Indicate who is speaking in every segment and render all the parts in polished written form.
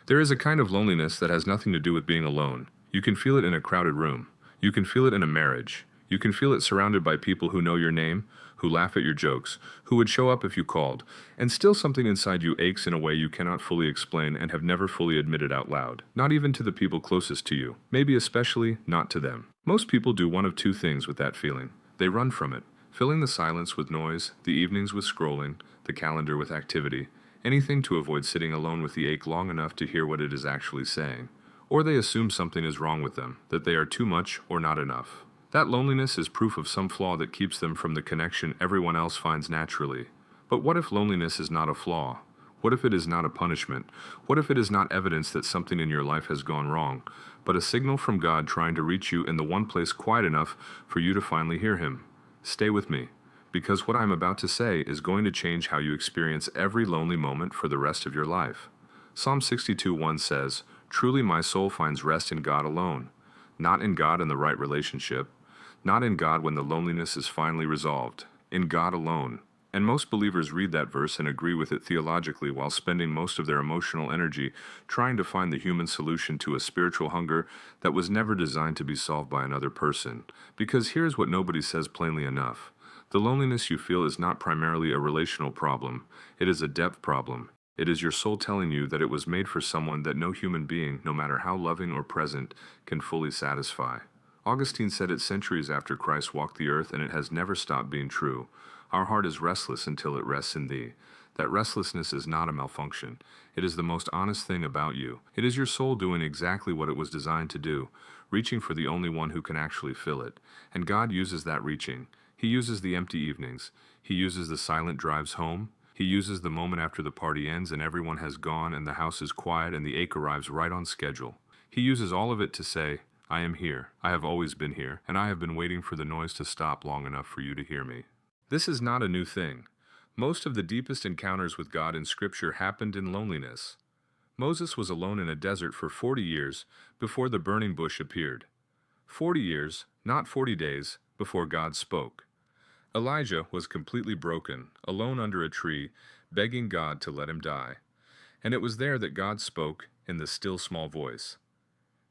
Speaker 1: There is a kind of loneliness that has nothing to do with being alone. You can feel it in a crowded room. You can feel it in a marriage. You can feel it surrounded by people who know your name, who laugh at your jokes, who would show up if you called, and still something inside you aches in a way you cannot fully explain and have never fully admitted out loud. Not even to the people closest to you, maybe especially not to them. Most people do one of two things with that feeling. They run from it, filling the silence with noise, the evenings with scrolling, the calendar with activity, anything to avoid sitting alone with the ache long enough to hear what it is actually saying. Or they assume something is wrong with them, that they are too much or not enough. That loneliness is proof of some flaw that keeps them from the connection everyone else finds naturally. But what if loneliness is not a flaw? What if it is not a punishment? What if it is not evidence that something in your life has gone wrong, but a signal from God trying to reach you in the one place quiet enough for you to finally hear Him? Stay with me, because what I'm about to say is going to change how you experience every lonely moment for the rest of your life. Psalm 62:1 says, "Truly my soul finds rest in God alone," not in God in the right relationship, not in God when the loneliness is finally resolved, in God alone. And most believers read that verse and agree with it theologically while spending most of their emotional energy trying to find the human solution to a spiritual hunger that was never designed to be solved by another person. Because here's what nobody says plainly enough. The loneliness you feel is not primarily a relational problem, it is a depth problem. It is your soul telling you that it was made for someone that no human being, no matter how loving or present, can fully satisfy. Augustine said it centuries after Christ walked the earth, and it has never stopped being true. Our heart is restless until it rests in Thee. That restlessness is not a malfunction. It is the most honest thing about you. It is your soul doing exactly what it was designed to do, reaching for the only one who can actually fill it. And God uses that reaching. He uses the empty evenings. He uses the silent drives home. He uses the moment after the party ends and everyone has gone and the house is quiet and the ache arrives right on schedule. He uses all of it to say, I am here, I have always been here, and I have been waiting for the noise to stop long enough for you to hear me. This is not a new thing. Most of the deepest encounters with God in Scripture happened in loneliness. Moses was alone in a desert for 40 years before the burning bush appeared. 40 years, not 40 days, before God spoke. Elijah was completely broken, alone under a tree, begging God to let him die. And it was there that God spoke in the still small voice.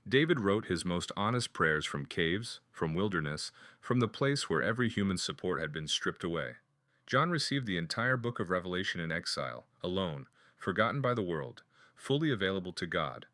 Speaker 1: David wrote his most honest prayers from caves, from wilderness, from the place where every human support had been stripped away. John received the entire book of Revelation in exile, alone, forgotten by the world, fully available to God.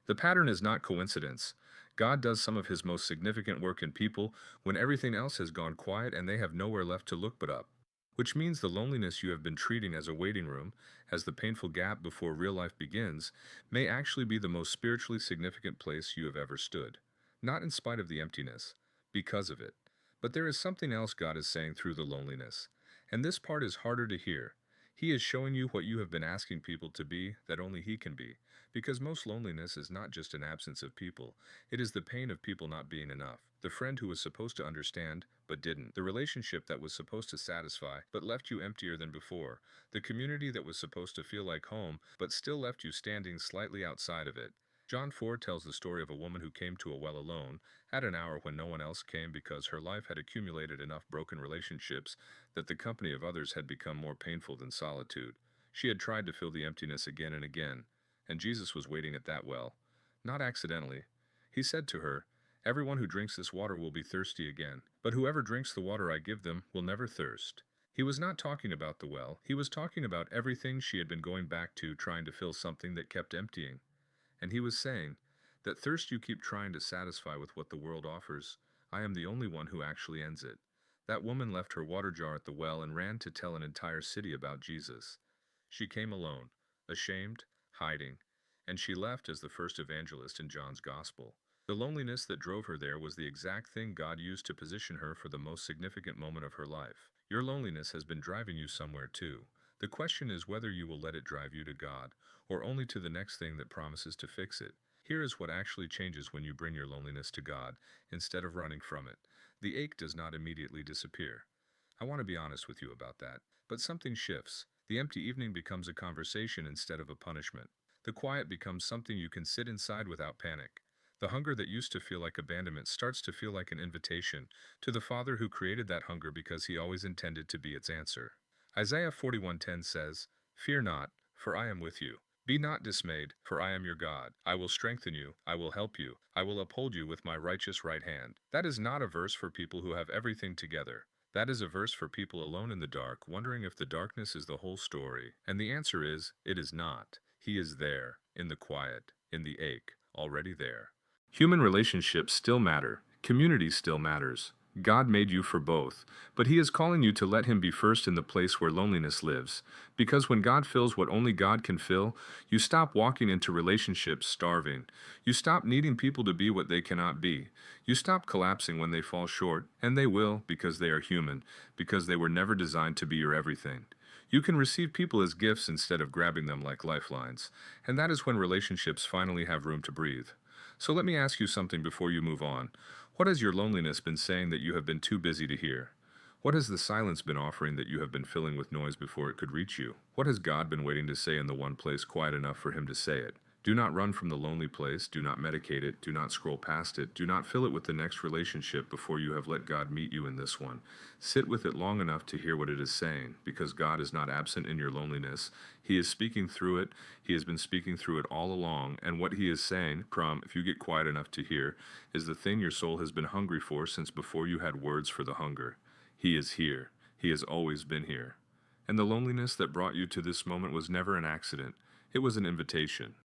Speaker 1: The pattern is not coincidence. God does some of His most significant work in people when everything else has gone quiet and they have nowhere left to look but up. Which means the loneliness you have been treating as a waiting room, as the painful gap before real life begins, may actually be the most spiritually significant place you have ever stood. Not in spite of the emptiness, because of it. But there is something else God is saying through the loneliness. And this part is harder to hear. He is showing you what you have been asking people to be that only He can be. Because most loneliness is not just an absence of people, it is the pain of people not being enough. The friend who was supposed to understand, but didn't. The relationship that was supposed to satisfy, but left you emptier than before. The community that was supposed to feel like home, but still left you standing slightly outside of it. John 4 tells the story of a woman who came to a well alone, at an hour when no one else came because her life had accumulated enough broken relationships that the company of others had become more painful than solitude. She had tried to fill the emptiness again and again, and Jesus was waiting at that well. Not accidentally. He said to her, Everyone who drinks this water will be thirsty again, but whoever drinks the water I give them will never thirst. He was not talking about the well, he was talking about everything she had been going back to trying to fill something that kept emptying. And he was saying, that thirst you keep trying to satisfy with what the world offers, I am the only one who actually ends it. That woman left her water jar at the well and ran to tell an entire city about Jesus. She came alone, ashamed, hiding, and she left as the first evangelist in John's Gospel. The loneliness that drove her there was the exact thing God used to position her for the most significant moment of her life. Your loneliness has been driving you somewhere too. The question is whether you will let it drive you to God, or only to the next thing that promises to fix it. Here is what actually changes when you bring your loneliness to God, instead of running from it. The ache does not immediately disappear. I want to be honest with you about that. But something shifts. The empty evening becomes a conversation instead of a punishment. The quiet becomes something you can sit inside without panic. The hunger that used to feel like abandonment starts to feel like an invitation to the Father who created that hunger because He always intended to be its answer. Isaiah 41:10 says, Fear not, for I am with you. Be not dismayed, for I am your God. I will strengthen you, I will help you, I will uphold you with my righteous right hand. That is not a verse for people who have everything together. That is a verse for people alone in the dark, wondering if the darkness is the whole story. And the answer is, it is not. He is there, in the quiet, in the ache, already there. Human relationships still matter. Community still matters. God made you for both, but He is calling you to let Him be first in the place where loneliness lives. Because when God fills what only God can fill, you stop walking into relationships starving. You stop needing people to be what they cannot be. You stop collapsing when they fall short, and they will because they are human, because they were never designed to be your everything. You can receive people as gifts instead of grabbing them like lifelines, and that is when relationships finally have room to breathe. So let me ask you something before you move on. What has your loneliness been saying that you have been too busy to hear? What has the silence been offering that you have been filling with noise before it could reach you? What has God been waiting to say in the one place quiet enough for Him to say it? Do not run from the lonely place, do not medicate it, do not scroll past it, do not fill it with the next relationship before you have let God meet you in this one. Sit with it long enough to hear what it is saying, because God is not absent in your loneliness. He is speaking through it, He has been speaking through it all along, and what He is saying, if you get quiet enough to hear, is the thing your soul has been hungry for since before you had words for the hunger. He is here. He has always been here. And the loneliness that brought you to this moment was never an accident. It was an invitation.